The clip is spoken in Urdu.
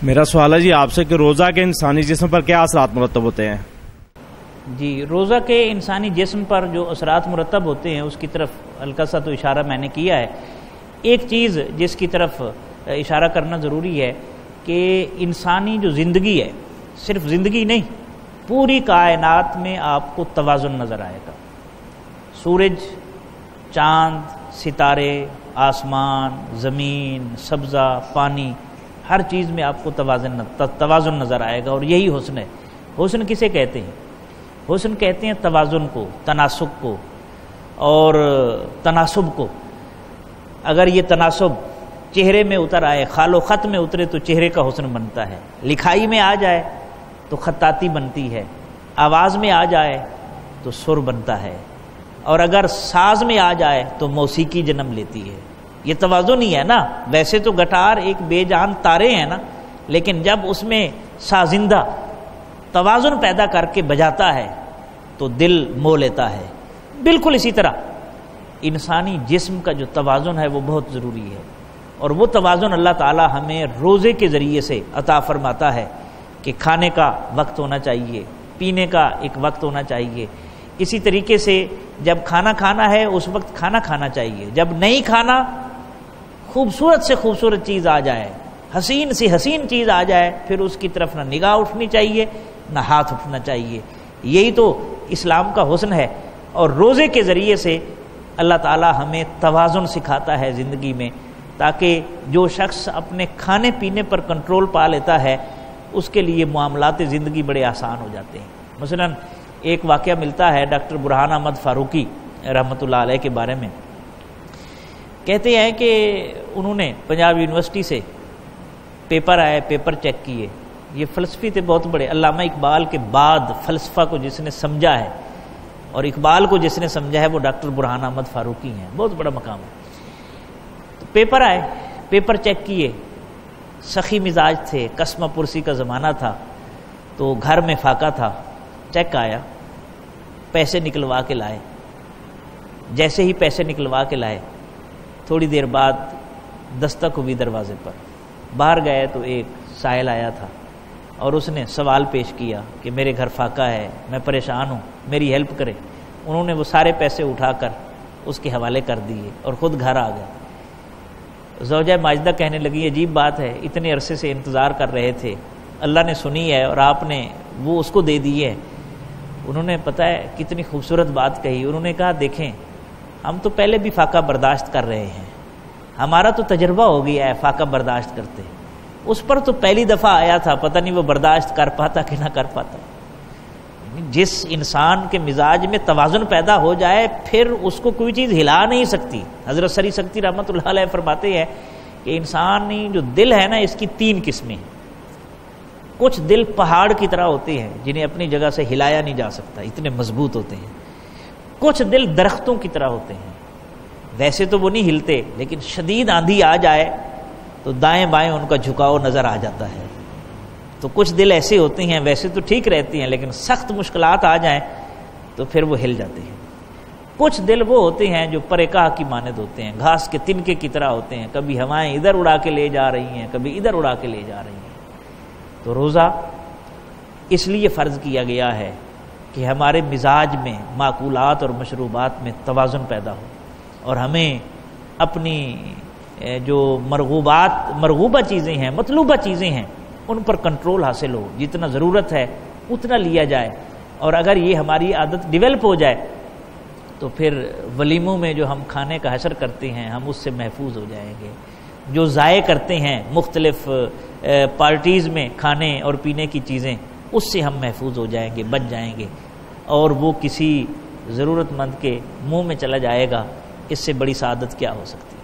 میرا سوال ہے جی آپ سے کہ روزہ کے انسانی جسم پر کیا اثرات مرتب ہوتے ہیں؟ جی، روزہ کے انسانی جسم پر جو اثرات مرتب ہوتے ہیں اس کی طرف ہلکا سا تو اشارہ میں نے کیا ہے۔ ایک چیز جس کی طرف اشارہ کرنا ضروری ہے کہ انسانی جو زندگی ہے، صرف زندگی نہیں، پوری کائنات میں آپ کو توازن نظر آئے گا۔ سورج، چاند، ستارے، آسمان، زمین، سبزہ، پانی، ہر چیز میں آپ کو توازن نظر آئے گا، اور یہی حسن ہے۔ حسن کسے کہتے ہیں؟ حسن کہتے ہیں توازن کو، تناسب کو اور تناسب کو۔ اگر یہ تناسب چہرے میں اتر آئے، خال و خط میں اترے تو چہرے کا حسن بنتا ہے، لکھائی میں آ جائے تو خطاطی بنتی ہے، آواز میں آ جائے تو سر بنتا ہے، اور اگر ساز میں آ جائے تو موسیقی جنم لیتی ہے۔ یہ توازن ہی ہے نا۔ ویسے تو گٹار ایک بے جان تارے ہیں نا، لیکن جب اس میں سازندہ توازن پیدا کر کے بجاتا ہے تو دل مو لیتا ہے۔ بالکل اسی طرح انسانی جسم کا جو توازن ہے وہ بہت ضروری ہے، اور وہ توازن اللہ تعالی ہمیں روزے کے ذریعے سے عطا فرماتا ہے کہ کھانے کا وقت ہونا چاہیے، پینے کا ایک وقت ہونا چاہیے۔ اسی طریقے سے جب کھانا کھانا ہے اس وقت کھانا کھانا چاہیے، جب نہیں کھانا، خوبصورت سے خوبصورت چیز آ جائے، حسین سے حسین چیز آ جائے، پھر اس کی طرف نہ نگاہ اٹھنی چاہیے نہ ہاتھ اٹھنا چاہیے۔ یہی تو اسلام کا حسن ہے، اور روزے کے ذریعے سے اللہ تعالی ہمیں توازن سکھاتا ہے زندگی میں، تاکہ جو شخص اپنے کھانے پینے پر کنٹرول پا لیتا ہے اس کے لیے معاملات زندگی بڑے آسان ہو جاتے ہیں۔ مثلا ایک واقعہ ملتا ہے ڈاکٹر برہان احمد فاروقی رحمۃ اللہ علیہ کے بارے میں۔ کہتے ہیں کہ انہوں نے پنجاب یونیورسٹی سے پیپر آئے، پیپر چیک کیے۔ یہ فلسفی تھے بہت بڑے، علامہ اقبال کے بعد فلسفہ کو جس نے سمجھا ہے اور اقبال کو جس نے سمجھا ہے وہ ڈاکٹر برہان احمد فاروقی ہیں، بہت بڑا مقام ہے۔ تو پیپر آئے، پیپر چیک کیے، سخی مزاج تھے، قسمہ پرسی کا زمانہ تھا، تو گھر میں فاقہ تھا، چیک آیا، پیسے نکلوا کے لائے۔ جیسے ہی پیسے نکلوا کے لائے، تھوڑی دیر بعد دستک ہوئی دروازے پر۔ باہر گئے تو ایک سائل آیا تھا اور اس نے سوال پیش کیا کہ میرے گھر فاقہ ہے، میں پریشان ہوں، میری ہیلپ کرے۔ انہوں نے وہ سارے پیسے اٹھا کر اس کے حوالے کر دیے اور خود گھر آ گئے۔ زوجہ ماجدہ کہنے لگی عجیب بات ہے، اتنے عرصے سے انتظار کر رہے تھے، اللہ نے سنی ہے اور آپ نے وہ اس کو دے دی ہے۔ انہوں نے پتہ ہے کتنی خوبصورت بات کہی، انہوں نے کہا دیکھیں ہم تو پہلے بھی فاقہ برداشت کر رہے ہیں، ہمارا تو تجربہ ہو گیا ہے فاقہ برداشت کرتے، اس پر تو پہلی دفعہ آیا تھا، پتہ نہیں وہ برداشت کر پاتا کہ نہ کر پاتا۔ جس انسان کے مزاج میں توازن پیدا ہو جائے پھر اس کو کوئی چیز ہلا نہیں سکتی۔ حضرت سری سکتی رحمۃ اللہ علیہ فرماتے ہیں کہ انسانی جو دل ہے نا، اس کی 3 قسمیں ہیں۔ کچھ دل پہاڑ کی طرح ہوتے ہیں جنہیں اپنی جگہ سے ہلایا نہیں جا سکتا، اتنے مضبوط ہوتے ہیں۔ کچھ دل درختوں کی طرح ہوتے ہیں، ویسے تو وہ نہیں ہلتے، لیکن شدید آندھی آ جائے تو دائیں بائیں ان کا جھکاؤ نظر آ جاتا ہے۔ تو کچھ دل ایسے ہوتے ہیں، ویسے تو ٹھیک رہتے ہیں لیکن سخت مشکلات آ جائیں تو پھر وہ ہل جاتے ہیں۔ کچھ دل وہ ہوتے ہیں جو پرکاہ کی مانند ہوتے ہیں، گھاس کے تنکے کی طرح ہوتے ہیں، کبھی ہوائیں ادھر اڑا کے لے جا رہی ہیں، کبھی ادھر اڑا کے لے جا رہی ہیں۔ تو روزہ اس لیے فرض کیا گیا ہے کہ ہمارے مزاج میں، معقولات اور مشروبات میں توازن پیدا ہو، اور ہمیں اپنی جو مرغوبہ چیزیں ہیں، مطلوبہ چیزیں ہیں، ان پر کنٹرول حاصل ہو، جتنا ضرورت ہے اتنا لیا جائے، اور اگر یہ ہماری عادت ڈیولپ ہو جائے تو پھر ولیموں میں جو ہم کھانے کا حشر کرتے ہیں ہم اس سے محفوظ ہو جائیں گے۔ جو ضائع کرتے ہیں مختلف پارٹیز میں کھانے اور پینے کی چیزیں، اس سے ہم محفوظ ہو جائیں گے، بچ جائیں گے، اور وہ کسی ضرورت مند کے منہ میں چلا جائے گا۔ اس سے بڑی سعادت کیا ہو سکتی ہے؟